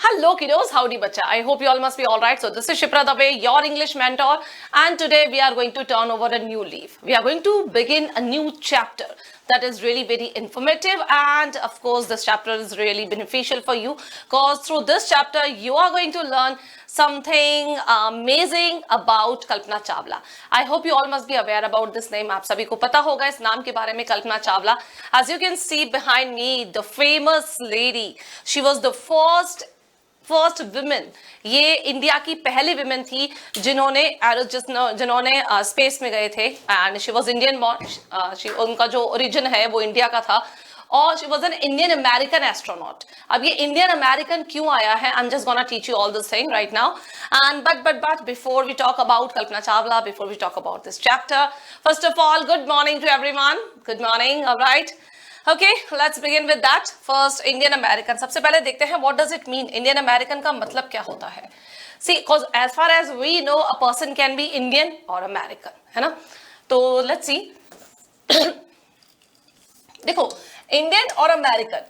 Hello kiddos, howdy bacha. I hope you all must be all right. So this is Shipra Dave, your English mentor, and today we are going to turn over a new leaf. We are going to begin a new chapter that is really very informative, and of course this chapter is really beneficial for you because through this chapter you are going to learn something amazing about Kalpana Chawla. I hope you all must be aware about this name. आप सभी को पता होगा इस नाम के बारे में, Kalpana Chawla. As you can see behind me, the famous lady. She was the first women. ये इंडिया की पहली विमेन थी जिन्होंने स्पेस में गए थे. And she was Indian born. उनका जो ओरिजिन है वो इंडिया का था और she was an Indian American astronaut. अब ये इंडियन अमेरिकन क्यों आया है, I am just gonna teach you all this thing right now. And but before we talk about Kalpana Chawla, before we talk about this chapter, first of all good morning to everyone. Good morning. Alright, Okay, let's begin with that. First, Indian American. सबसे पहले देखते हैं what does it mean. Indian American का मतलब क्या होता है? See, because as far as we know, a person can be Indian or American, है ना? तो let's see. देखो, Indian और American.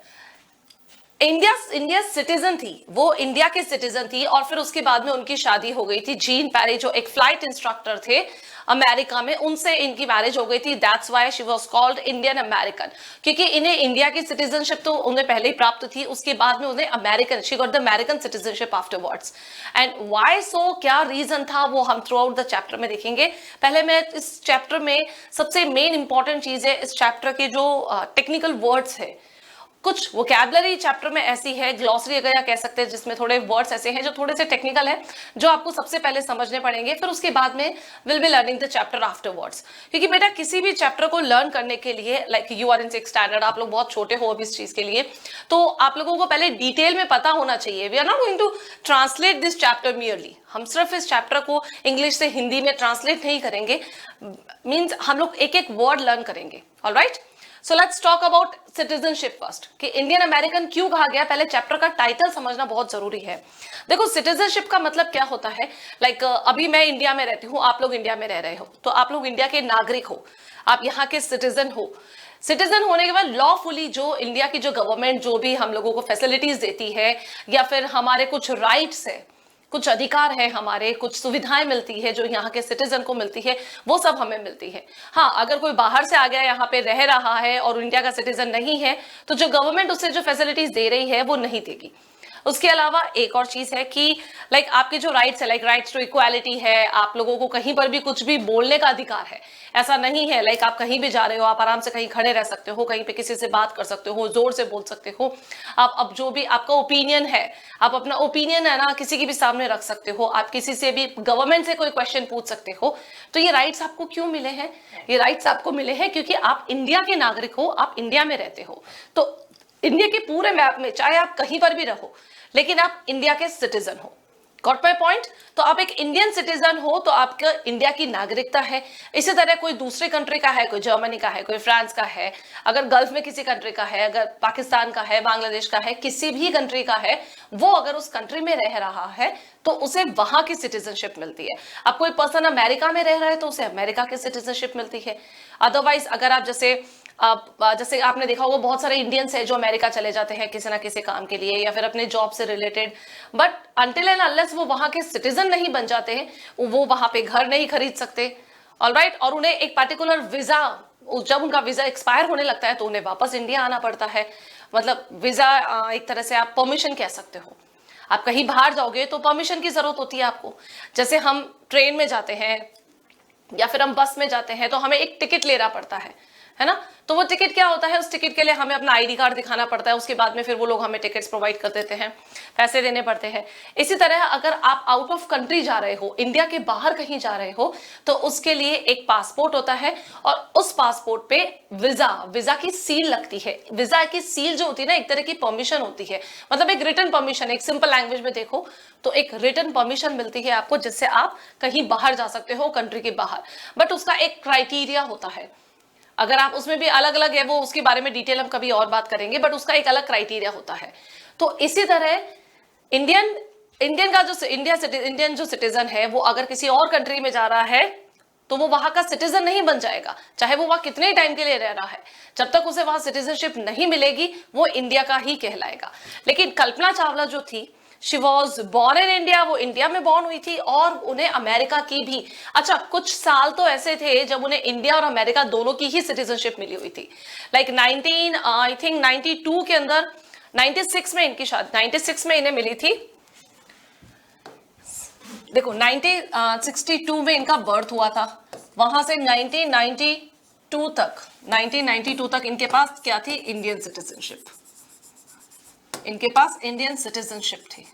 इंडिया सिटीजन थी, वो इंडिया के सिटीजन थी और फिर उसके बाद में उनकी शादी हो गई थी. जीन पैरी जो एक फ्लाइट इंस्ट्रक्टर थे अमेरिका में, उनसे इनकी मैरिज हो गई थी. That's why she was called Indian American, क्योंकि इन्हें इंडिया की सिटीजनशिप तो उन्हें पहले ही प्राप्त थी, उसके बाद में उन्हें American, she got the American citizenship afterwards. And why so, क्या रीजन था वो हम थ्रू आउट द चैप्टर में देखेंगे. पहले मैं इस चैप्टर में सबसे मेन इंपॉर्टेंट चीज है इस चैप्टर के जो टेक्निकल वर्ड्स है. कुछ वोकैबुलरी चैप्टर में ऐसी है, ग्लॉसरी अगर कह सकते हैं, जिसमें थोड़े वर्ड्स ऐसे हैं जो थोड़े से टेक्निकल है, जो आपको सबसे पहले समझने पड़ेंगे. फिर उसके बाद में will be learning the chapter afterwards. क्योंकि बेटा किसी भी चैप्टर को लर्न करने के लिए, like you are in 6th standard, आप लोग बहुत छोटे हो अभी इस चीज के लिए, तो आप लोगों को पहले डिटेल में पता होना चाहिए. We are not going to translate this chapter merely. हम सिर्फ इस चैप्टर को इंग्लिश से हिंदी में ट्रांसलेट नहीं करेंगे, मीन्स हम लोग एक एक वर्ड लर्न करेंगे. Alright, so let's talk about citizenship first. कि इंडियन अमेरिकन क्यों कहा गया, पहले चैप्टर का टाइटल समझना बहुत जरूरी है. देखो, सिटीजनशिप का मतलब क्या होता है. लाइक अभी मैं इंडिया में रहती हूँ, आप लोग इंडिया में रह रहे हो, तो आप लोग इंडिया के नागरिक हो, आप यहाँ के सिटीजन हो. सिटीजन होने के बाद लॉफुली जो इंडिया की जो गवर्नमेंट जो भी हम लोगों को फैसिलिटीज देती है, या फिर हमारे कुछ राइट्स है, कुछ अधिकार है, हमारे कुछ सुविधाएं मिलती है जो यहाँ के सिटीजन को मिलती है, वो सब हमें मिलती है. हाँ, अगर कोई बाहर से आ गया यहाँ पे रह रहा है और इंडिया का सिटीजन नहीं है, तो जो गवर्नमेंट उसे जो फैसिलिटीज दे रही है वो नहीं देगी. उसके अलावा एक और चीज है कि लाइक आपके जो राइट्स है, लाइक राइट्स टू इक्वालिटी है, आप लोगों को कहीं पर भी कुछ भी बोलने का अधिकार है. ऐसा नहीं है लाइक आप कहीं भी जा रहे हो, आप आराम से कहीं खड़े रह सकते हो, कहीं पे किसी से बात कर सकते हो, जोर से बोल सकते हो. आप अब जो भी आपका ओपिनियन है, आप अपना ओपिनियन है ना किसी के भी सामने रख सकते हो, आप किसी से भी गवर्नमेंट से कोई क्वेश्चन पूछ सकते हो. तो ये राइट्स आपको क्यों मिले हैं? ये राइट्स आपको मिले हैं क्योंकि आप इंडिया के नागरिक हो, आप इंडिया में रहते हो. तो इंडिया के पूरे मैप में चाहे आप कहीं पर भी रहो, लेकिन आप इंडिया के सिटीजन हो. Got my point? तो आप एक इंडियन सिटीजन हो तो आपका इंडिया की नागरिकता है. इसी तरह कोई दूसरे कंट्री का है, कोई जर्मनी का है, कोई फ्रांस का है, अगर गल्फ में किसी कंट्री का है, अगर पाकिस्तान का है, बांग्लादेश का है, किसी भी कंट्री का है, वो अगर उस कंट्री में रह रहा है तो उसे वहां की सिटीजनशिप मिलती है. अब कोई पर्सन अमेरिका में रह रहा है तो उसे अमेरिका की सिटीजनशिप मिलती है. अदरवाइज अगर आप जैसे आपने देखा होगा बहुत सारे इंडियंस है जो अमेरिका चले जाते हैं किसी ना किसी काम के लिए या फिर अपने जॉब से related, but until and unless वो वहां के सिटीजन नहीं बन जाते हैं, वो वहां पे घर नहीं खरीद सकते. ऑलराइट, और उन्हें एक पर्टिकुलर वीजा, जब उनका वीजा एक्सपायर होने लगता है तो उन्हें वापस इंडिया आना पड़ता है. मतलब वीजा एक तरह से आप परमिशन कह सकते हो. आप कहीं बाहर जाओगे तो परमिशन की जरूरत होती है आपको. जैसे हम ट्रेन में जाते हैं या फिर हम बस में जाते हैं तो हमें एक टिकट लेना पड़ता है ना. तो वो टिकट क्या होता है, उस टिकट के लिए हमें अपना आईडी कार्ड दिखाना पड़ता है, उसके बाद में फिर वो लोग हमें टिकट्स प्रोवाइड कर देते हैं, पैसे देने पड़ते हैं. इसी तरह अगर आप आउट ऑफ कंट्री जा रहे हो, इंडिया के बाहर कहीं जा रहे हो, तो उसके लिए एक पासपोर्ट होता है और उस पासपोर्ट पे वीजा की सील लगती है. वीजा की सील जो होती है ना, एक तरह की परमिशन होती है, मतलब एक रिटन परमिशन. एक सिंपल लैंग्वेज में देखो तो एक रिटन परमिशन मिलती है आपको, जिससे आप कहीं बाहर जा सकते हो, कंट्री के बाहर. बट उसका एक क्राइटेरिया होता है. अगर आप उसमें भी अलग अलग है, वो उसके बारे में डिटेल हम कभी और बात करेंगे, बट उसका एक अलग क्राइटेरिया होता है. तो इसी तरह इंडियन जो सिटीजन है वो अगर किसी और कंट्री में जा रहा है तो वो वहां का सिटीजन नहीं बन जाएगा, चाहे वो वहां कितने टाइम के लिए रह रहा है. जब तक उसे वहां सिटीजनशिप नहीं मिलेगी वो इंडिया का ही कहलाएगा. लेकिन कल्पना चावला जो थी she was born in India, वो इंडिया में बॉर्न हुई थी, और उन्हें अमेरिका की भी, अच्छा कुछ साल तो ऐसे थे जब उन्हें इंडिया और अमेरिका दोनों की ही सिटीजनशिप मिली हुई थी। लाइक 19 आई थिंक 92 के अंदर, 96 में इनकी शादी, 96 में इन्हें मिली थी। देखो 1962 में इनका बर्थ हुआ था, वहां से 1992 तक इनके पास क्या थी, इंडियन सिटीजनशिप, इनके पास इंडियन सिटीजनशिप थी।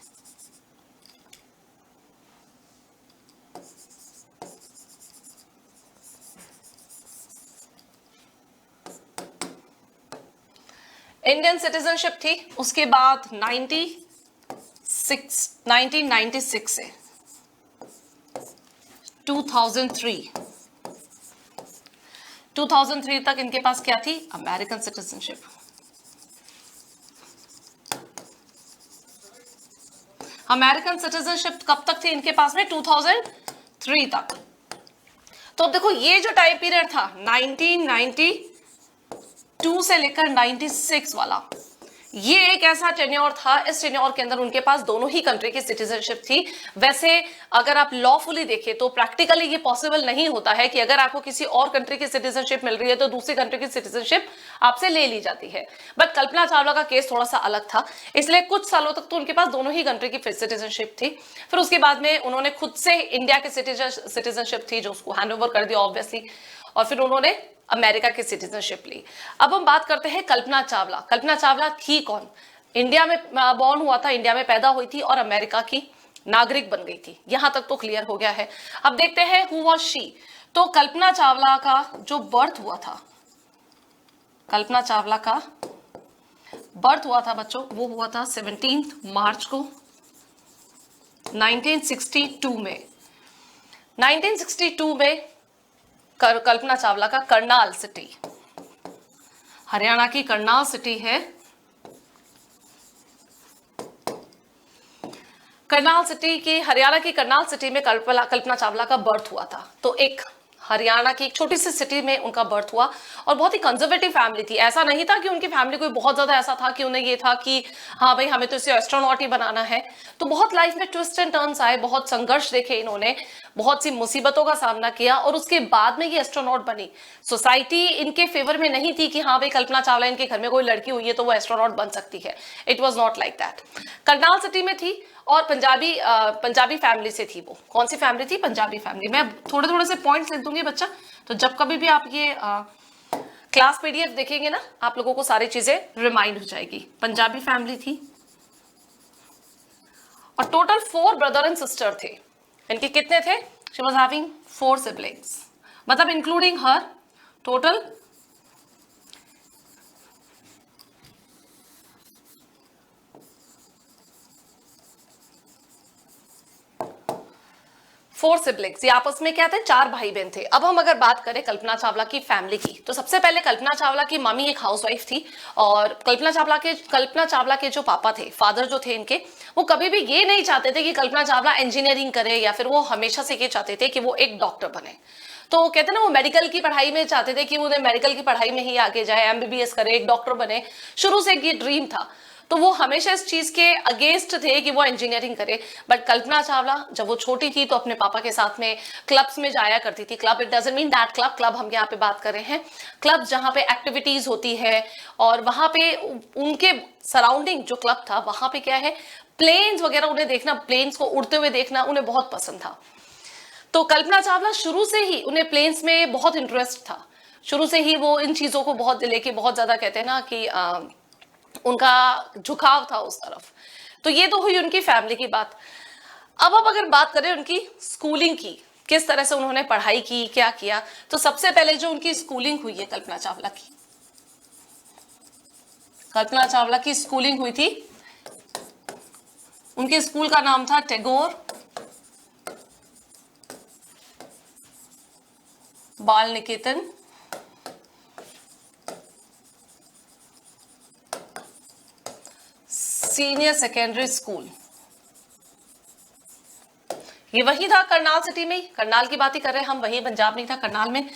इंडियन सिटीजनशिप थी। उसके बाद 1996 से 2003 तक इनके पास क्या थी, अमेरिकन सिटीजनशिप। अमेरिकन सिटीजनशिप कब तक थी इनके पास में, 2003 तक। तो अब देखो ये जो टाइम पीरियड था 1992 से लेकर 96 वाला, ये एक ऐसा टेन्योर था, इस टेन्योर के अंदर उनके पास दोनों ही कंट्री की सिटीजनशिप थी। वैसे अगर आप लॉफुली देखें तो प्रैक्टिकली ये पॉसिबल नहीं होता है कि अगर आपको किसी और कंट्री की सिटीजनशिप मिल रही है तो दूसरी कंट्री की सिटीजनशिप आपसे ले ली जाती है। बट कल्पना चावला का केस थोड़ा सा अलग था, इसलिए कुछ सालों तक तो उनके पास दोनों ही कंट्री की सिटीजनशिप थी। फिर उसके बाद में उन्होंने खुद से इंडिया की सिटीजनशिप थी जो उसको हैंड ओवर कर दिया ऑब्वियसली, और फिर उन्होंने अमेरिका की सिटीजनशिप ली। अब हम बात करते हैं कल्पना चावला। कल्पना चावला थी कौन, इंडिया में बॉर्न हुआ था, इंडिया में पैदा हुई थी और अमेरिका की नागरिक बन गई थी, यहां तक तो क्लियर हो गया है। अब देखते हैं हु वाज शी। तो कल्पना चावला का जो बर्थ हुआ था, कल्पना चावला का बर्थ हुआ था बच्चों, वो हुआ था 17 मार्च को 1962 में। 1962 में कल्पना चावला का करनाल सिटी, हरियाणा की करनाल सिटी है, करनाल सिटी की, हरियाणा की करनाल सिटी में कल्पना चावला का बर्थ हुआ था। तो एक हरियाणा की एक छोटी सी सिटी में उनका बर्थ हुआ, और बहुत ही कंजर्वेटिव फैमिली थी। ऐसा नहीं था कि उनकी फैमिली कोई बहुत ज्यादा ऐसा था कि उन्हें ये था कि हाँ भाई हमें तो इसे एस्ट्रोनॉट ही बनाना है। तो बहुत लाइफ में ट्विस्ट एंड टर्न्स आए, बहुत संघर्ष देखे इन्होंने, बहुत सी मुसीबतों का सामना किया, और उसके बाद में ये एस्ट्रोनॉट बनी। सोसाइटी इनके फेवर में नहीं थी कि हाँ भाई कल्पना चावला, इनके घर में कोई लड़की हुई है तो वो एस्ट्रोनॉट बन सकती है। It was not like that. Karnal city में थी और पंजाबी फैमिली से थी। वो कौन सी फैमिली थी, पंजाबी फैमिली। मैं थोड़े थोड़े से पॉइंट्स लिख दूंगी बच्चा, तो जब कभी भी आप ये क्लास पीडीएफ देखेंगे ना, आप लोगों को सारी चीजें रिमाइंड हो जाएगी। पंजाबी फैमिली थी और टोटल 4 ब्रदर एंड सिस्टर थे। इनके कितने थे, शी वाज हैविंग 4 सिबलिंग्स, मतलब इंक्लूडिंग हर टोटल 4 सिबलिंग्स। ये आपस में क्या थे, 4 भाई बहन थे। अब हम अगर बात करें कल्पना चावला की फैमिली की, तो सबसे पहले कल्पना चावला की मम्मी एक हाउसवाइफ थी, और कल्पना चावला के जो पापा थे, फादर जो थे इनके, वो कभी भी ये नहीं चाहते थे कि कल्पना चावला इंजीनियरिंग करे, या फिर वो हमेशा से ये चाहते थे कि वो एक डॉक्टर बने। तो कहते हैं ना, वो मेडिकल की पढ़ाई में चाहते थे कि वो मेडिकल की पढ़ाई में ही आगे जाए, एमबीबीएस करे, एक डॉक्टर बने, शुरू से ये ड्रीम था। तो वो हमेशा इस चीज के अगेंस्ट थे कि वो इंजीनियरिंग करे। बट कल्पना चावला जब वो छोटी थी तो अपने पापा के साथ में क्लब्स में जाया करती थी। Club, it doesn't mean that club हम यहाँ पे बात कर रहे हैं, क्लब जहाँ पे एक्टिविटीज होती है, और वहां पे उनके सराउंडिंग जो क्लब था वहां पे क्या है, प्लेन्स वगैरह उन्हें देखना, प्लेन्स को उड़ते हुए देखना उन्हें बहुत पसंद था। तो कल्पना चावला शुरू से ही, उन्हें प्लेन्स में बहुत इंटरेस्ट था, शुरू से ही वो इन चीजों को बहुत लेके बहुत ज्यादा, कहते हैं ना कि उनका झुकाव था उस तरफ। तो ये तो हुई उनकी फैमिली की बात। अब अगर बात करें उनकी स्कूलिंग की, किस तरह से उन्होंने पढ़ाई की, क्या किया, तो सबसे पहले जो उनकी स्कूलिंग हुई है कल्पना चावला की स्कूलिंग हुई थी, उनके स्कूल का नाम था टैगोर बाल निकेतन सीनियर सेकेंडरी स्कूल। ये वही था करनाल सिटी में, करनाल की बात ही कर रहे हैं हम, वही, पंजाब नहीं था, करनाल में,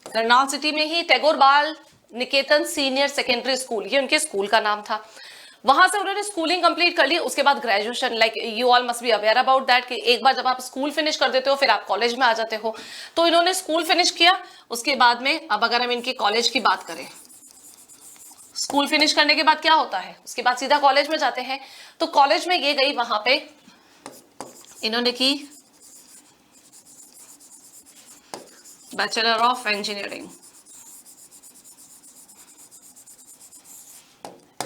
करनाल सिटी में ही टैगोर बाल निकेतन सीनियर सेकेंडरी स्कूल, ये उनके स्कूल का नाम था। वहां से उन्होंने स्कूलिंग कंप्लीट कर ली। उसके बाद graduation, like you all must be aware about that कि एक बार जब आप स्कूल फिनिश कर देते हो फिर आप कॉलेज में आ जाते हो। तो इन्होंने स्कूल फिनिश किया। उसके बाद में अब अगर हम इनके कॉलेज की बात करें, स्कूल फिनिश करने के बाद क्या होता है, उसके बाद सीधा कॉलेज में जाते हैं। तो कॉलेज में ये गई, वहां पे इन्होंने की बैचलर ऑफ इंजीनियरिंग।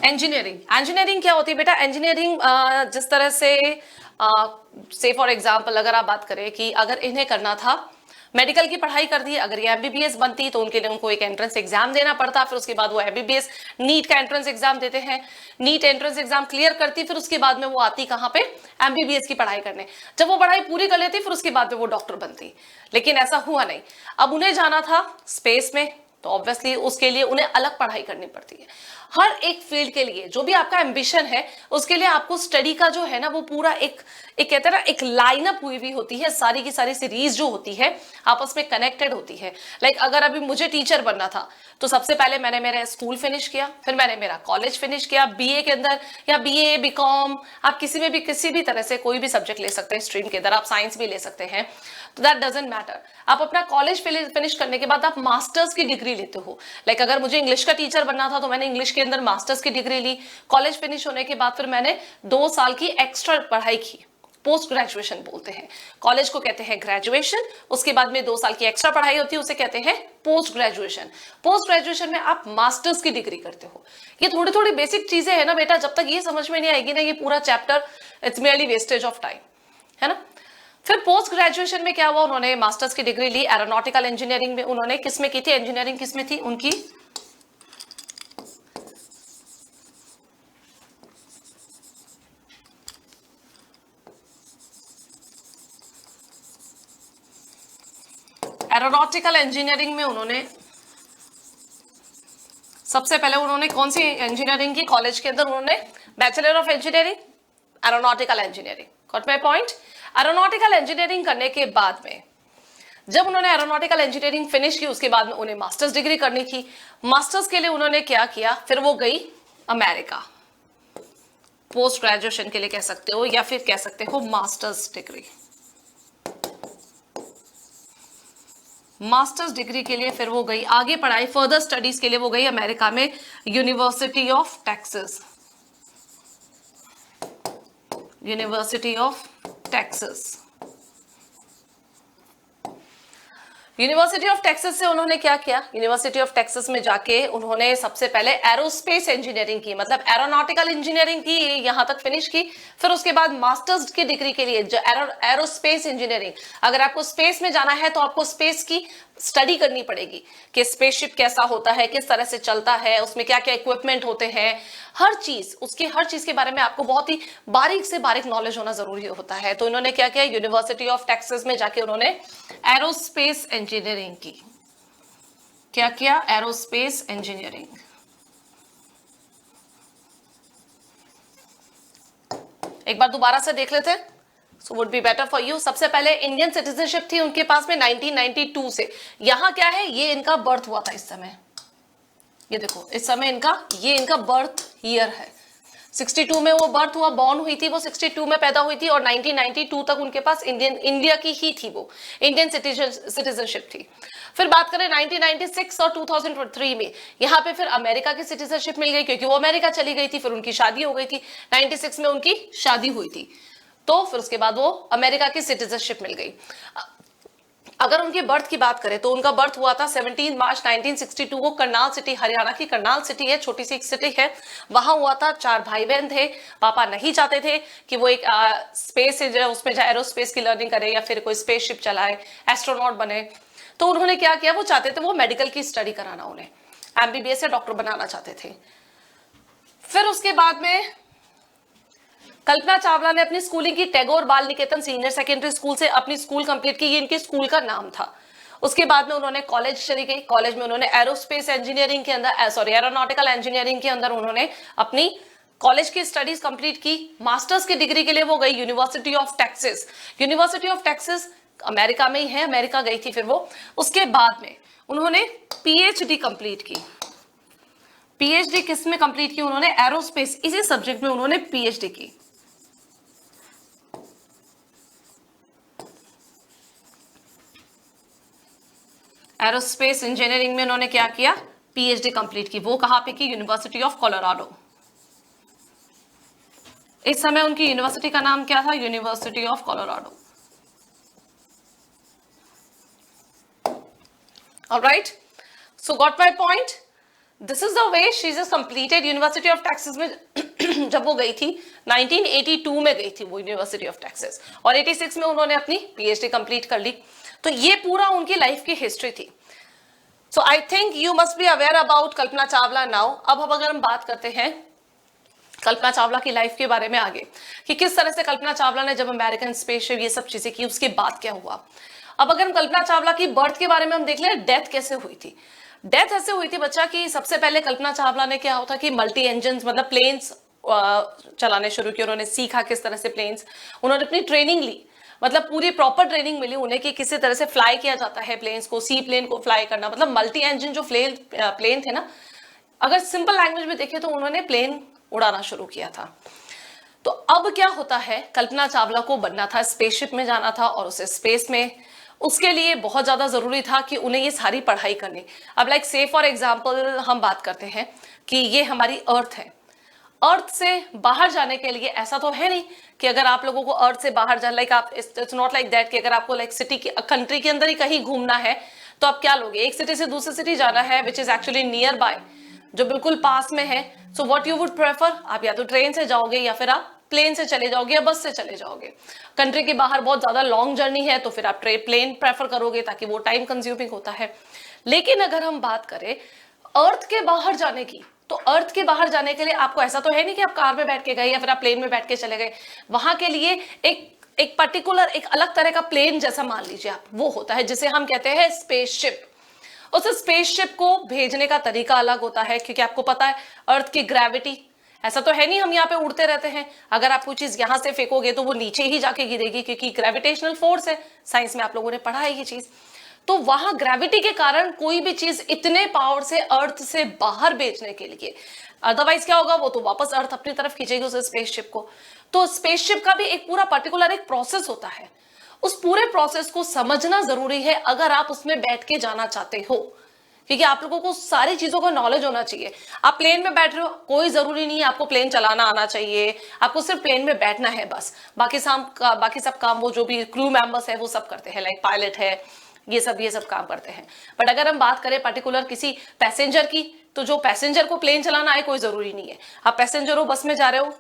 इंजीनियरिंग क्या होती है बेटा? इंजीनियरिंग जिस तरह से फॉर एग्जांपल अगर आप बात करें कि अगर इन्हें करना था मेडिकल की पढ़ाई कर दी, अगर ये एमबीबीएस बनती तो उनके लिए उनको एक एंट्रेंस एग्जाम देना पड़ता, फिर उसके बाद वो एमबीबीएस नीट का एंट्रेंस एग्जाम देते हैं, नीट एंट्रेंस एग्जाम क्लियर करती, फिर उसके बाद में वो आती कहाँ पे? एमबीबीएस की पढ़ाई करने। जब वो पढ़ाई पूरी कर लेती फिर उसके बाद में वो डॉक्टर बनती। लेकिन ऐसा हुआ नहीं। अब उन्हें जाना था स्पेस में, तो ऑब्वियसली उसके लिए उन्हें अलग पढ़ाई करनी पड़ती है। हर एक फील्ड के लिए जो भी आपका एम्बिशन है उसके लिए आपको स्टडी का जो है ना वो पूरा एक कहते हैं ना एक लाइनअप हुई हुई होती है। सारी की सारी सीरीज जो होती है आपस में कनेक्टेड होती है। लाइक अगर अभी मुझे टीचर बनना था तो सबसे पहले मैंने मेरा स्कूल फिनिश किया, फिर मैंने मेरा कॉलेज फिनिश किया, बीए के अंदर या बीए बीकॉम, आप किसी में भी किसी भी तरह से कोई भी सब्जेक्ट ले सकते हैं स्ट्रीम के अंदर, आप साइंस भी ले सकते हैं, तो दैट डजंट मैटर। आप अपना कॉलेज फिनिश करने के बाद आप मास्टर्स की डिग्री लेते हो। लाइक अगर मुझे इंग्लिश का टीचर बनना था तो मैंने इंग्लिश के अंदर मास्टर्स की डिग्री ली। कॉलेज फिनिश होने के बाद फिर मैंने 2 साल की एक्स्ट्रा पढ़ाई की, पोस्ट ग्रेजुएशन बोलते हैं। कॉलेज को कहते हैं ग्रेजुएशन, उसके बाद में 2 साल की एक्स्ट्रा पढ़ाई होती है उसे कहते हैं पोस्ट ग्रेजुएशन। पोस्ट ग्रेजुएशन में आप मास्टर्स की डिग्री करते हो। ये थोड़ी थोड़ी बेसिक चीजें है ना बेटा, जब तक ये समझ में नहीं आएगी ना ये पूरा chapter it's merely wastage of time, है ना। फिर पोस्ट ग्रेजुएशन में क्या हुआ, उन्होंने मास्टर्स की डिग्री ली एरोनॉटिकल इंजीनियरिंग में। उन्होंने किसमें की थी इंजीनियरिंग, किसमें थी उनकी? एरोनॉटिकल इंजीनियरिंग में उन्होंने सबसे पहले उन्होंने कौन सी इंजीनियरिंग की? कॉलेज के अंदर उन्होंने bachelor of engineering aeronautical engineering. Got my point? Aeronautical engineering करने के बाद में जब उन्होंने एरोनॉटिकल इंजीनियरिंग फिनिश की उसके बाद में उन्हें मास्टर्स डिग्री करनी थी। मास्टर्स के लिए उन्होंने क्या किया, फिर वो गई अमेरिका पोस्ट ग्रेजुएशन के लिए कह सकते हो या फिर कह सकते हो मास्टर्स डिग्री। मास्टर्स डिग्री के लिए फिर वो गई आगे पढ़ाई फर्दर स्टडीज के लिए वो गई अमेरिका में university of Texas. University of Texas, university of Texas से उन्होंने क्या किया, यूनिवर्सिटी ऑफ टेक्सास में जाके उन्होंने सबसे पहले एरोस्पेस इंजीनियरिंग की, मतलब एरोनॉटिकल इंजीनियरिंग की, यहां तक फिनिश की। फिर उसके बाद मास्टर्स की डिग्री के लिए जो एरोस्पेस इंजीनियरिंग, अगर आपको स्पेस में जाना है तो आपको स्पेस की स्टडी करनी पड़ेगी कि स्पेसशिप कैसा होता है, किस तरह से चलता है, उसमें क्या क्या इक्विपमेंट होते हैं, हर चीज उसकी हर चीज के बारे में आपको बहुत ही बारीक से बारीक नॉलेज होना जरूरी होता है। तो इन्होंने क्या किया, यूनिवर्सिटी ऑफ टेक्सास में जाके उन्होंने एरोस्पेस इंजीनियरिंग की। क्या किया? Aerospace engineering. एक बार दोबारा से देख लेते हैं, so would be better for you. सबसे पहले इंडियन सिटीजनशिप थी उनके पास में 1992 से। यहां क्या है, ये इनका बर्थ हुआ था इस समय, ये देखो इस समय इनका बर्थ ईयर है। 62 में वो बर्थ हुआ, बॉर्न हुई थी, वो 62 में पैदा हुई थी और 1992 तक उनके पास इंडिया की ही थी, वो इंडियन सिटीजनशिप थी। फिर बात करें 1996 और 2003 में, यहाँ पे फिर अमेरिका की सिटीजनशिप मिल गई क्योंकि वो अमेरिका चली गई थी, फिर उनकी शादी हो गई थी। 96 में उनकी शादी हुई थी, तो फिर उसके बाद वो अमेरिका की सिटीजनशिप मिल गई। अगर उनके बर्थ की बात करें तो उनका बर्थ हुआ था 17 मार्च 1962 को करनाल सिटी, हरियाणा की करनाल सिटी है, छोटी सी एक सिटी है, वहां हुआ था। 4 भाई बहन थे। पापा नहीं चाहते थे कि वो एक स्पेस से जो उसमें जाए, एरोस्पेस की लर्निंग करे या फिर कोई स्पेसशिप चलाए, एस्ट्रोनॉट बने। तो उन्होंने क्या किया, वो चाहते थे वो मेडिकल की स्टडी कराना, उन्हें एमबीबीएस या डॉक्टर बनाना चाहते थे। फिर उसके बाद में कल्पना चावला ने अपनी स्कूलिंग की टैगोर बाल निकेतन सीनियर सेकेंडरी स्कूल से अपनी स्कूल कंप्लीट की, ये इनके स्कूल का नाम था। उसके बाद में उन्होंने कॉलेज चली गई, कॉलेज में उन्होंने एरोस्पेस इंजीनियरिंग के अंदर एरोनॉटिकल इंजीनियरिंग के अंदर उन्होंने अपनी कॉलेज की स्टडीज कंप्लीट की। मास्टर्स की डिग्री के लिए वो गई university of Texas. University of Texas America में ही है, अमेरिका गई थी फिर वो। उसके बाद में उन्होंने पीएचडी कंप्लीट की। पीएचडी किस में कंप्लीट की उन्होंने? एरोस्पेस, इसी सब्जेक्ट में उन्होंने पीएचडी की। एरोस्पेस इंजीनियरिंग में उन्होंने क्या किया? पीएचडी कंप्लीट की। वो कहां पे की? University of Colorado. इस समय उनकी यूनिवर्सिटी का नाम क्या था? University of Colorado. Alright, so got my point. This is the way she is completed. University of Texas में जब वो गई थी 1982 में गई थी वो यूनिवर्सिटी ऑफ टेक्सास, और 86 में उन्होंने अपनी पीएचडी कंप्लीट कर ली। तो ये पूरा उनकी लाइफ की हिस्ट्री थी। So I think you must be aware about Kalpana Chawla now. अब अगर हम बात करते हैं कल्पना चावला की लाइफ के बारे में आगे, कि किस तरह से कल्पना चावला ने जब अमेरिकन स्पेसशिप ये सब चीजें की, उसके बाद क्या हुआ। अब अगर हम कल्पना चावला की बर्थ के बारे में हम देख लें, डेथ कैसे हुई थी। डेथ ऐसे हुई थी बच्चा कि सबसे पहले कल्पना चावला ने क्या होता कि मल्टी इंजन मतलब प्लेन्स चलाने शुरू किए। उन्होंने सीखा किस तरह से प्लेन्स, उन्होंने अपनी ट्रेनिंग ली, मतलब पूरी प्रॉपर ट्रेनिंग मिली उन्हें कि किसी तरह से फ्लाई किया जाता है प्लेन्स को, सी प्लेन को फ्लाई करना, मतलब मल्टी इंजन जो प्लेन थे ना, अगर सिंपल लैंग्वेज में देखें तो उन्होंने प्लेन उड़ाना शुरू किया था। तो अब क्या होता है, कल्पना चावला को बनना था, स्पेसशिप में जाना था और उसे स्पेस में, उसके लिए बहुत ज्यादा जरूरी था कि उन्हें ये सारी पढ़ाई करनी। अब लाइक से फॉर एग्जांपल हम बात करते हैं कि ये हमारी अर्थ है, अर्थ से बाहर जाने के लिए ऐसा तो है नहीं कि अगर आप लोगों को अर्थ से बाहर जाना, लाइक आप, इट्स नॉट लाइक दैट कि अगर आपको लाइक सिटी की कंट्री के अंदर ही कहीं घूमना है तो आप क्या लोगे, एक सिटी से दूसरी सिटी जाना है which is actually near by, जो बिल्कुल पास में है। So what you would prefer, आप या तो ट्रेन से जाओगे या फिर आप प्लेन से चले जाओगे या बस से चले जाओगे। कंट्री के बाहर बहुत ज्यादा लॉन्ग जर्नी है तो फिर आप प्लेन प्रेफर करोगे ताकि वो टाइम कंज्यूमिंग होता है। लेकिन अगर हम बात करें अर्थ के बाहर जाने की, तो अर्थ के बाहर जाने के लिए आपको ऐसा तो है नहीं कि आप कार में बैठ के गए या फिर आप प्लेन में बैठ के चले गए। वहां के लिए एक पर्टिकुलर एक अलग तरह का प्लेन जैसा मान लीजिए आप, वो होता है जिसे हम कहते हैं स्पेसशिप। उस स्पेसशिप को भेजने का तरीका अलग होता है, क्योंकि आपको पता है अर्थ की ग्रेविटी, ऐसा तो है नहीं हम यहाँ पे उड़ते रहते हैं, अगर आप कोई चीज यहां से फेंकोगे तो वो नीचे ही जाके गिरेगी, क्योंकि ग्रेविटेशनल फोर्स है। साइंस में आप लोगों ने पढ़ा है ये चीज। तो वहां ग्रेविटी के कारण कोई भी चीज इतने पावर से अर्थ से बाहर भेजने के लिए, अदरवाइज क्या होगा, वो तो वापस अर्थ अपनी तरफ खींचेगी उस स्पेसशिप को। तो स्पेसशिप का भी एक पूरा पर्टिकुलर एक प्रोसेस होता है, उस पूरे प्रोसेस को समझना जरूरी है अगर आप उसमें बैठ के जाना चाहते हो, क्योंकि आप लोगों को सारी चीजों का नॉलेज होना चाहिए। आप प्लेन में बैठ रहे हो, कोई जरूरी नहीं है आपको प्लेन चलाना आना चाहिए, आपको सिर्फ प्लेन में बैठना है बस, बाकी सब काम वो जो भी क्रू मेंबर्स है वो सब करते हैं, लाइक पायलट है, ये सब काम करते हैं। बट अगर हम बात करें पर्टिकुलर किसी पैसेंजर की, तो जो पैसेंजर को प्लेन चलाना आए कोई जरूरी नहीं है। आप पैसेंजर हो, बस में जा रहे हो,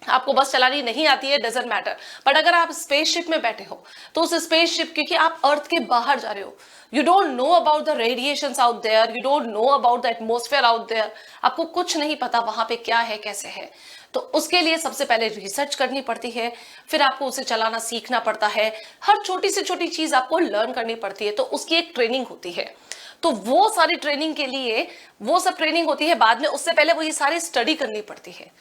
आपको बस चलानी नहीं आती है, डजंट मैटर। बट अगर आप स्पेसशिप में बैठे हो तो उस स्पेसशिप, क्योंकि आप अर्थ के बाहर जा रहे हो, you don't know about the radiations out there, you don't know about the atmosphere out there, आपको कुछ नहीं पता वहां पे क्या है कैसे है। तो उसके लिए सबसे पहले रिसर्च करनी पड़ती है, फिर आपको उसे चलाना सीखना पड़ता है, हर छोटी से छोटी चीज आपको लर्न करनी पड़ती है, तो उसकी एक ट्रेनिंग होती है। तो वो सारी ट्रेनिंग के लिए वो सब ट्रेनिंग होती है बाद में, उससे पहले वो ये सारी स्टडी करनी पड़ती है।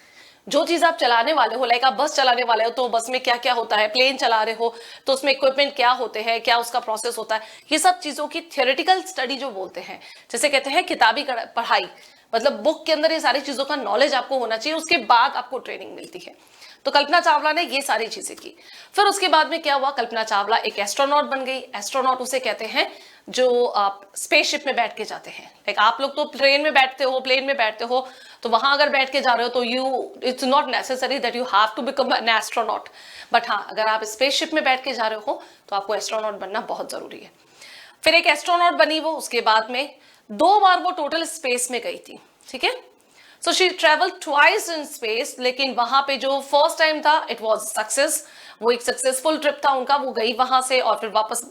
जो चीज आप चलाने वाले हो, लाइक आप बस चलाने वाले हो तो बस में क्या क्या होता है, प्लेन चला रहे हो तो उसमें इक्विपमेंट क्या होते हैं, क्या उसका प्रोसेस होता है, ये सब चीजों की थियोरेटिकल स्टडी जो बोलते हैं, जैसे कहते हैं किताबी पढ़ाई, मतलब बुक के अंदर ये सारी चीजों का नॉलेज आपको होना चाहिए, उसके बाद आपको ट्रेनिंग मिलती है। तो कल्पना चावला ने ये सारी चीजें की। फिर उसके बाद में क्या हुआ, कल्पना चावला एक एस्ट्रोनॉट बन गई। एस्ट्रोनॉट उसे कहते हैं जो आप स्पेसशिप में बैठ के जाते हैं, लाइक आप लोग तो ट्रेन में बैठते हो, प्लेन में बैठते हो, तो वहां अगर बैठ के जा रहे हो तो it's not necessary that you have to become an astronaut. But हाँ, अगर आप स्पेसशिप में बैठ के जा रहे हो तो आपको एस्ट्रोनॉट बनना बहुत जरूरी है। फिर एक एस्ट्रोनॉट बनी वो, उसके बाद में 2 बार वो टोटल स्पेस में गई थी, ठीक है। So she travel twice in space, लेकिन वहां पे जो फर्स्ट टाइम था इट वाज सक्सेस, वो एक सक्सेसफुल ट्रिप था उनका, वो गई वहां से और फिर वापस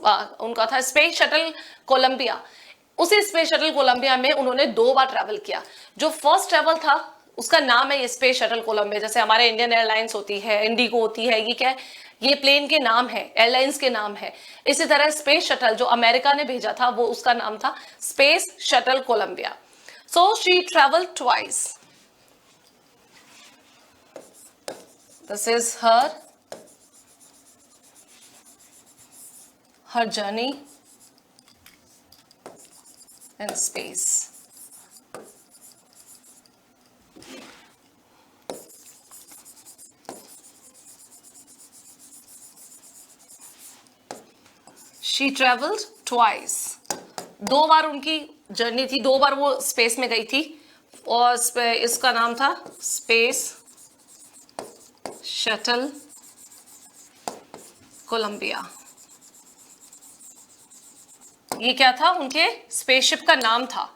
उनका था स्पेस शटल कोलंबिया। उसी स्पेस शटल कोलंबिया में उन्होंने 2 बार ट्रैवल किया। जो फर्स्ट ट्रैवल था उसका नाम है ये स्पेस शटल कोलंबिया, जैसे हमारे इंडियन एयरलाइंस होती है, इंडिगो होती है, ये क्या है, ये प्लेन के नाम है, एयरलाइंस के नाम है। इसी तरह स्पेस शटल जो अमेरिका ने भेजा था वो उसका नाम था space shuttle Columbia. So she travel twice. This is her journey in space. She travelled twice, 2 बार उनकी जर्नी थी, 2 बार वो स्पेस में गई थी, और इसका नाम था स्पेस शटल कोलंबिया। ये क्या था, उनके स्पेसशिप का नाम था।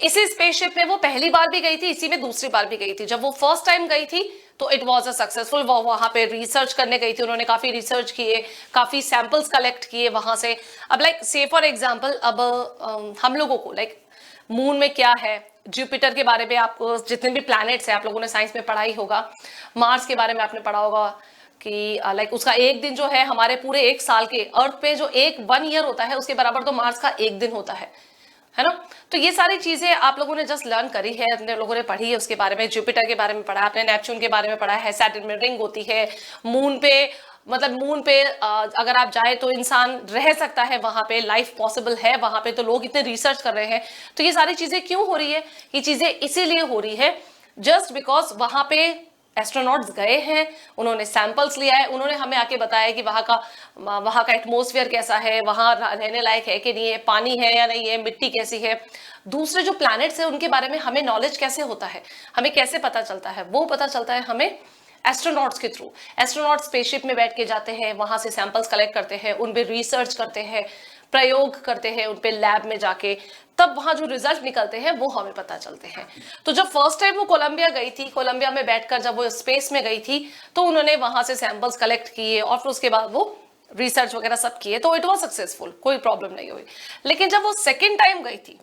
इसी स्पेसशिप में वो पहली बार भी गई थी, इसी में दूसरी बार भी गई थी। जब वो फर्स्ट टाइम गई थी तो इट वाज अ सक्सेसफुल, वो वहां पे रिसर्च करने गई थी, उन्होंने काफी रिसर्च किए, काफी सैंपल्स कलेक्ट किए वहां से। अब लाइक से फॉर एग्जांपल, अब हम लोगों को लाइक मून में क्या है, जुपिटर के बारे में आपको जितने भी प्लैनेट्स हैं आप लोगों ने साइंस में पढ़ा ही होगा, मार्स के बारे में आपने पढ़ा होगा कि लाइक उसका एक दिन जो है हमारे पूरे एक साल के, अर्थ पे जो 1 ईयर होता है उसके बराबर तो मार्स का एक दिन होता है ना। तो ये सारी चीजें आप लोगों ने जस्ट लर्न करी है, अपने लोगों ने पढ़ी है उसके बारे में, जुपिटर के बारे में पढ़ा है आपने, नेपच्यून के बारे में पढ़ा है, सैटर्न में रिंग होती है, मून पे मतलब मून पे अगर आप जाए तो इंसान रह सकता है, वहां पे लाइफ पॉसिबल है वहां पे, तो लोग इतने रिसर्च कर रहे हैं। तो ये सारी चीजें क्यों हो रही है, ये चीजें इसीलिए हो रही है जस्ट बिकॉज वहां पे एस्ट्रोनॉट्स गए हैं, उन्होंने सैंपल्स लिया है, उन्होंने हमें आके बताया कि वहां का एटमॉस्फेयर कैसा है, वहां रहने लायक है कि नहीं है, पानी है या नहीं है, मिट्टी कैसी है, दूसरे जो प्लैनेट्स है उनके बारे में हमें नॉलेज कैसे होता है, हमें कैसे पता चलता है, वो पता चलता है हमें एस्ट्रोनॉट्स के थ्रू। एस्ट्रोनॉट्स स्पेसशिप में बैठ के जाते हैं, वहां से सैंपल्स कलेक्ट करते हैं, उन पे रिसर्च करते हैं, प्रयोग करते हैं उन पे लैब में जाके, तब वहां जो रिजल्ट निकलते हैं वो हमें पता चलते हैं। तो जब फर्स्ट टाइम वो कोलंबिया गई थी, कोलंबिया में बैठकर जब वो स्पेस में गई थी तो उन्होंने वहां से सैंपल्स कलेक्ट किए और फिर उसके बाद वो रिसर्च वगैरह सब किए, तो इट वाज सक्सेसफुल, कोई प्रॉब्लम नहीं हुई। लेकिन जब वो सेकेंड टाइम गई थी,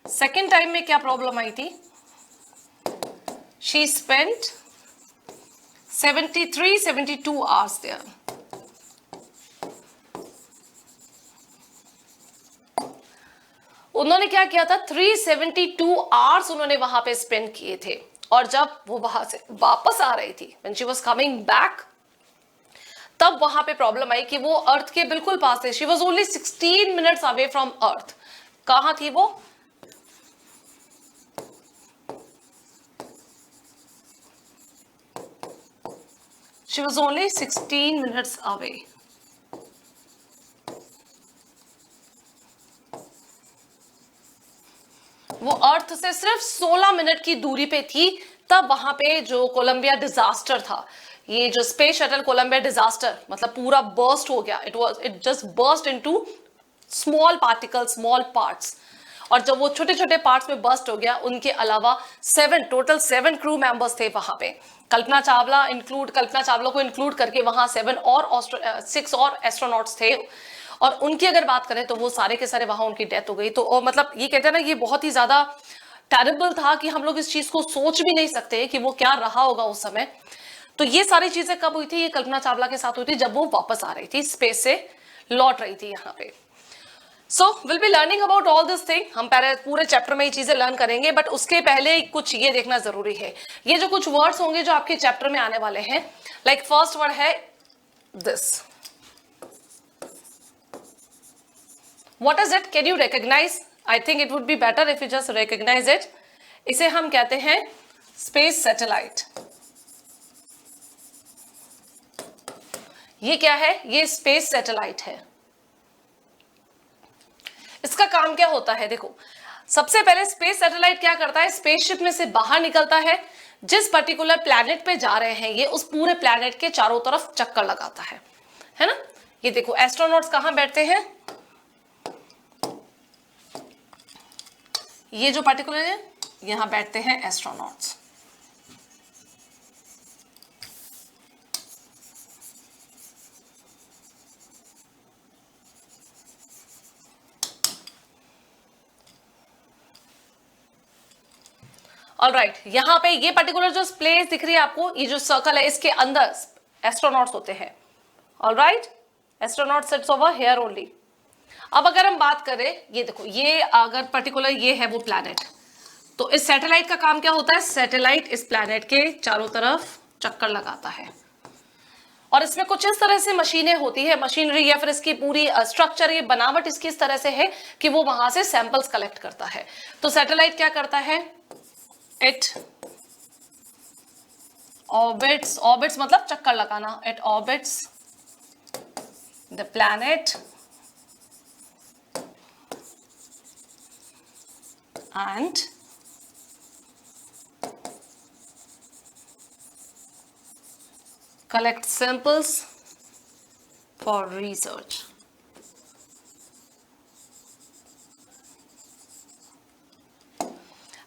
सेकेंड टाइम में क्या प्रॉब्लम आई थी, शी स्पेंट 72 hours there. उन्होंने क्या किया था, 372 आवर्स उन्होंने वहां पे स्पेंड किए थे। और जब वो वहां से वापस आ रही थी, when she was coming back, तब वहां पे प्रॉब्लम आई कि वो अर्थ के बिल्कुल पास थे। She was only 16 minutes away from earth. कहां थी वो, she was only 16 minutes away. वो अर्थ से सिर्फ 16 मिनट की दूरी पे थी, तब वहां पे जो कोलंबिया डिजास्टर था, ये जो स्पेस शटल कोलंबिया डिजास्टर मतलब पूरा बर्स्ट हो गया, it just burst into small particle, small parts. और जब वो छोटे छोटे पार्ट्स में बर्स्ट हो गया, उनके अलावा टोटल 7 क्रू मेंबर्स थे वहां पे, कल्पना चावला को इंक्लूड करके वहां 6 और एस्ट्रोनॉट्स थे। और उनकी अगर बात करें तो वो सारे के सारे वहां उनकी डेथ हो गई। तो मतलब ये कहते हैं ना, ये बहुत ही ज्यादा टेरिबल था कि हम लोग इस चीज को सोच भी नहीं सकते कि वो क्या रहा होगा उस समय। तो ये सारी चीजें कब हुई थी, ये कल्पना चावला के साथ हुई थी जब वो वापस आ रही थी, स्पेस से लौट रही थी यहाँ पे। So will be learning about all this thing, हम पहले पूरे चैप्टर में ये चीजें लर्न करेंगे, बट उसके पहले कुछ ये देखना जरूरी है। ये जो कुछ वर्ड्स होंगे जो आपके चैप्टर में आने वाले हैं, लाइक फर्स्ट वर्ड है this, What is it? Can you recognize? I think it would be better if you just recognize it. इसे हम कहते हैं स्पेस सैटेलाइट। ये क्या है, ये स्पेस सैटेलाइट है। इसका काम क्या होता है, देखो सबसे पहले स्पेस सैटेलाइट क्या करता है, स्पेसशिप में से बाहर निकलता है, जिस पर्टिकुलर प्लैनेट पे जा रहे हैं ये उस पूरे प्लैनेट के चारों तरफ चक्कर लगाता है ना। ये देखो एस्ट्रोनॉट्स कहां बैठते हैं, ये जो पार्टिकुलर है यहां बैठते हैं एस्ट्रोनॉट्स। ऑलराइट, यहां पे ये पर्टिकुलर जो प्लेस दिख रही है आपको, ये जो सर्कल है इसके अंदर एस्ट्रोनॉट्स होते हैं। Alright, astronaut sits over here only. अब अगर हम बात करें, ये देखो ये अगर पर्टिकुलर ये है वो प्लैनेट, तो इस सैटेलाइट का काम क्या होता है, सैटेलाइट इस प्लैनेट के चारों तरफ चक्कर लगाता है और इसमें कुछ इस तरह से मशीनें होती है, मशीनरी या फिर इसकी पूरी स्ट्रक्चर, ये बनावट इसकी इस तरह से है कि वो वहां से सैंपल्स कलेक्ट करता है। तो सैटेलाइट क्या करता है, इट ऑर्बिट्स, ऑर्बिट्स मतलब चक्कर लगाना, it orbits the planet and collect samples for research.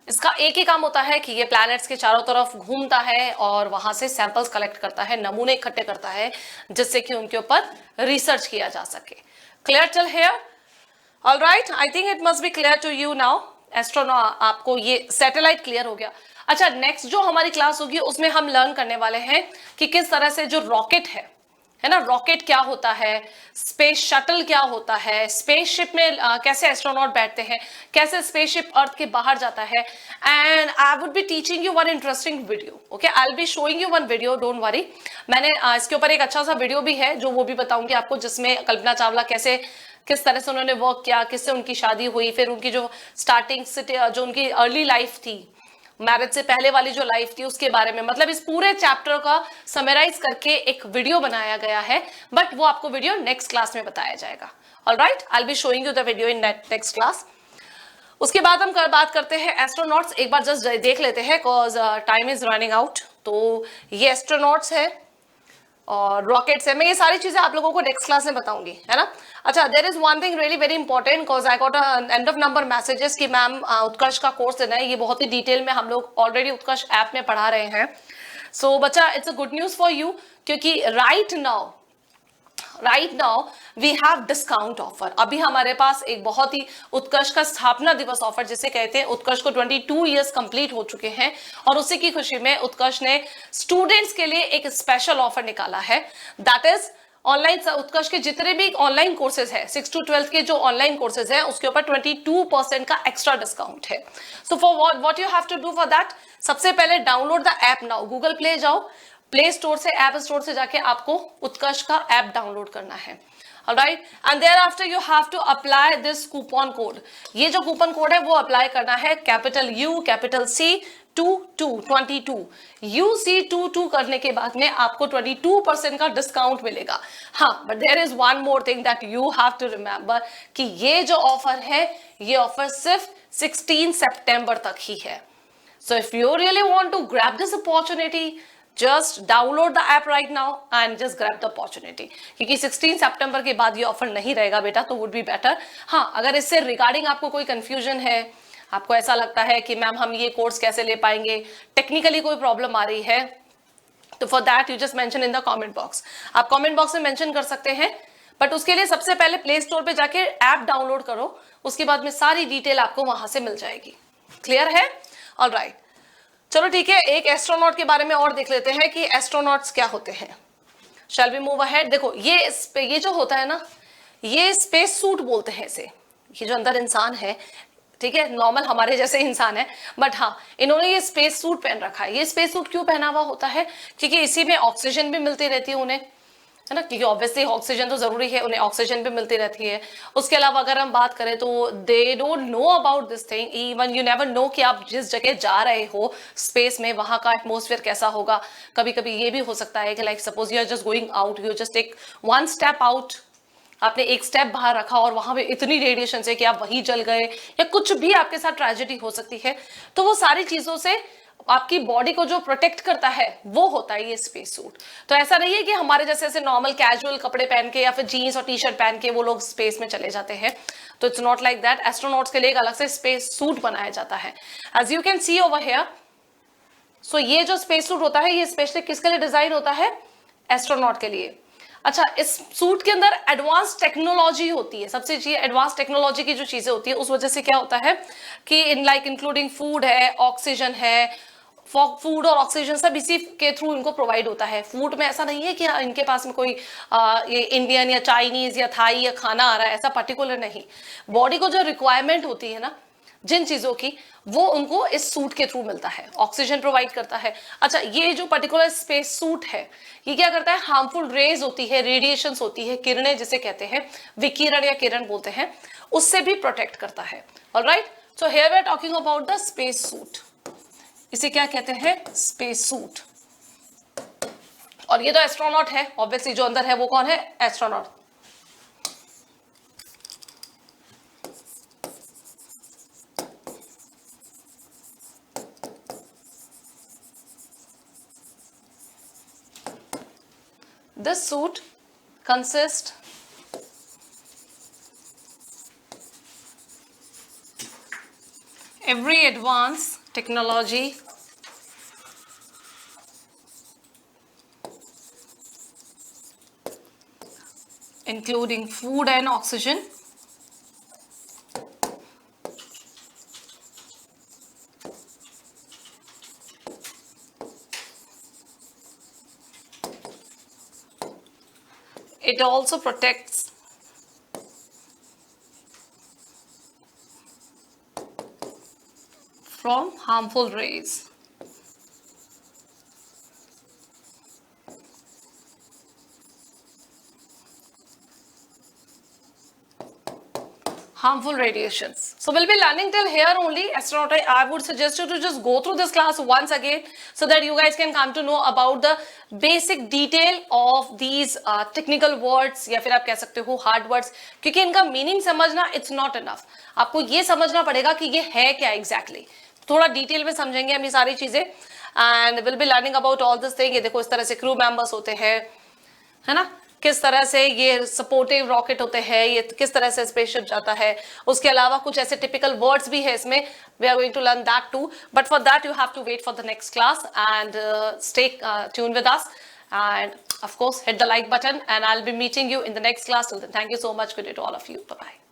इसका एक ही काम होता है कि ये प्लैनेट्स के चारों तरफ घूमता है और वहां से सैंपल्स कलेक्ट करता है, नमूने इकट्ठे करता है, जिससे कि उनके ऊपर रिसर्च किया जा सके. Clear till here? Alright, I think it must be clear to you now. Astronaut, आपको ये सैटेलाइट क्लियर हो गया. अच्छा, नेक्स्ट जो हमारी क्लास होगी उसमें हम लर्न करने वाले हैं कि किस तरह से जो रॉकेट है ना, रॉकेट क्या होता है, स्पेस शटल क्या होता है, स्पेसशिप में कैसे एस्ट्रोनॉट बैठते हैं, कैसे स्पेसशिप अर्थ के बाहर जाता है. And I would be teaching you one interesting video. Okay, I will be showing you one video, don't worry. मैंने इसके ऊपर एक अच्छा सा वीडियो भी है जो वो भी बताऊंगी आपको, जिसमें कल्पना चावला कैसे, किस तरह से उन्होंने वर्क किया, किससे उनकी शादी हुई, फिर उनकी जो स्टार्टिंग से जो उनकी अर्ली लाइफ थी, मैरिज से पहले वाली जो लाइफ थी, उसके बारे में, मतलब इस पूरे चैप्टर का समराइज करके एक वीडियो बनाया गया है. बट वो आपको वीडियो नेक्स्ट क्लास में बताया जाएगा. Alright, I will be showing you the video in next class. उसके बाद हम बात करते हैं एस्ट्रोनॉट्स. एक बार जस्ट देख लेते हैं cause time is running out. तो ये एस्ट्रोनॉट्स है और रॉकेट्स है. मैं ये सारी चीजें आप लोगों को नेक्स्ट क्लास में बताऊंगी, है ना. अच्छा, there is one thing really very important cause I got end of number messages कि मैम उत्कर्ष का कोर्स देना है. ये बहुत ही डिटेल में हम लोग ऑलरेडी उत्कर्ष ऐप में पढ़ा रहे हैं. सो बच्चा, it's a good news for you, क्योंकि right now we have discount offer. अभी हमारे पास एक बहुत ही उत्कर्ष का स्थापना दिवस ऑफर जिसे कहते हैं, उत्कर्ष को 22 इयर्स कंप्लीट हो चुके हैं और उसी की खुशी में उत्कर्ष ने स्टूडेंट्स के लिए एक स्पेशल ऑफर निकाला है. That is online. उत्कर्ष के जितने भी ऑनलाइन कोर्सेज है, 6 to 12 के जो ऑनलाइन कोर्सेज है, उसके ऊपर 22% का एक्स्ट्रा डिस्काउंट है. So for what you have to do for that, सबसे पहले download the app now. Google play जाओ, प्ले स्टोर से, ऐप स्टोर से जाके आपको उत्कर्ष का ऐप डाउनलोड करना है. Alright, and thereafter you have to apply this coupon code. ये जो कूपन कोड है वो अप्लाई करना है, capital U capital C 22 UC 22 करने के बाद में आपको 22% का डिस्काउंट मिलेगा. हाँ, but there is one more thing that you have to remember कि ये जो ऑफर है, ये ऑफर सिर्फ 16 सितंबर तक ही है. So if you really want to grab this opportunity, just download the app right now and just grab the opportunity. क्योंकि 16 सितंबर के बाद ये ऑफर नहीं रहेगा बेटा, तो would be better. हाँ, अगर इससे रिगार्डिंग आपको कोई कंफ्यूजन है, आपको ऐसा लगता है कि मैम हम ये कोर्स कैसे ले पाएंगे, टेक्निकली कोई प्रॉब्लम आ रही है, तो for that you just mention in the comment box. आप कमेंट बॉक्स में मेंशन कर सकते हैं. बट उसके लिए सबसे पहले प्ले स्टोर पे जाके ऐप डाउनलोड करो, उसके बाद में सारी डिटेल आपको वहां से मिल जाएगी. क्लियर है? ऑलराइट, चलो ठीक है. एक एस्ट्रोनॉट के बारे में और देख लेते हैं कि एस्ट्रोनॉट्स क्या होते हैं. Shall we move ahead. देखो, ये जो होता है ना, ये स्पेस सूट बोलते हैं इसे. ये जो अंदर इंसान है, ठीक है, नॉर्मल हमारे जैसे इंसान है, बट हाँ, इन्होंने ये स्पेस सूट पहन रखा है. ये स्पेस सूट क्यों पहना हुआ होता है? क्योंकि इसी में ऑक्सीजन भी मिलती रहती है उन्हें, है ना, क्योंकि ऑब्वियसली ऑक्सीजन तो जरूरी है, उन्हें ऑक्सीजन भी मिलती रहती है. उसके अलावा अगर हम बात करें तो they don't know about this thing. Even you never know कि आप जिस जगह जा रहे हो स्पेस में, वहां का एटमॉस्फेयर कैसा होगा. कभी कभी ये भी हो सकता है कि like suppose you are just going out, you just take one step out, आपने एक स्टेप बाहर रखा और वहां पे इतनी रेडिएशन से कि आप वहीं जल गए, या कुछ भी आपके साथ ट्रेजेडी हो सकती है. तो वो सारी चीजों से आपकी बॉडी को जो प्रोटेक्ट करता है वो होता है ये स्पेस सूट. तो ऐसा नहीं है कि हमारे जैसे ऐसे नॉर्मल कैजुअल कपड़े पहन के या फिर जीन्स और टी शर्ट पहन के वो लोग स्पेस में चले जाते हैं. तो it's not like that. Astronauts के लिए एक अलग से स्पेस सूट बनाया जाता है, as you can see over here. So ये जो स्पेस सूट होता है, ये स्पेशली किसके लिए डिजाइन होता है? एस्ट्रोनॉट के लिए. अच्छा, इस सूट के अंदर एडवांस टेक्नोलॉजी होती है. सबसे चाहिए एडवांस टेक्नोलॉजी की जो चीजें होती है, उस वजह से क्या होता है कि इन लाइक इंक्लूडिंग फूड है, ऑक्सीजन है, फूड और ऑक्सीजन सब इसी के थ्रू इनको प्रोवाइड होता है. फूड में ऐसा नहीं है कि इनके पास में कोई ये इंडियन या चाइनीज या थाई या खाना आ रहा है, ऐसा पर्टिकुलर नहीं. बॉडी को जो रिक्वायरमेंट होती है ना जिन चीजों की, वो उनको इस सूट के थ्रू मिलता है, ऑक्सीजन प्रोवाइड करता है. अच्छा, ये जो पर्टिकुलर स्पेस सूट है, ये क्या करता है? हार्मफुल रेज होती है, रेडिएशंस होती है, किरणें जिसे कहते हैं, विकिरण या किरण बोलते हैं, उससे भी प्रोटेक्ट करता है. Alright, so here we are talking about the space suit. इसे क्या कहते हैं? Space suit. और ये तो एस्ट्रोनॉट है, ऑब्वियसली जो अंदर है वो कौन है? Astronaut. This suit consists every advanced technology including food and oxygen, it also protects from harmful rays. Harmful radiations. So we'll be learning till here only. Astronaut, I would suggest you to just go through this class once again so that you guys can come to know about the basic detail of these technical words या फिर आप कह सकते हो hard words, क्योंकि इनका meaning समझना it's not enough. आपको ये समझना पड़ेगा कि ये है क्या exactly. थोड़ा डिटेल में समझेंगे हम ये सारी चीजें and will be learning about all this thing. ये देखो इस तरह से क्रू मेंबर्स होते हैं, है ना, किस तरह से ये सपोर्टिव रॉकेट होते हैं, ये किस तरह से स्पेसशिप जाता है. उसके अलावा कुछ ऐसे टिपिकल वर्ड्स भी है इसमें. We are going to learn that too, but for that you have to wait for the next class and stay tune with us and of course hit the like button and I'll be meeting you in the next class. Till then, thank you so much. Good day to all of you. Bye bye.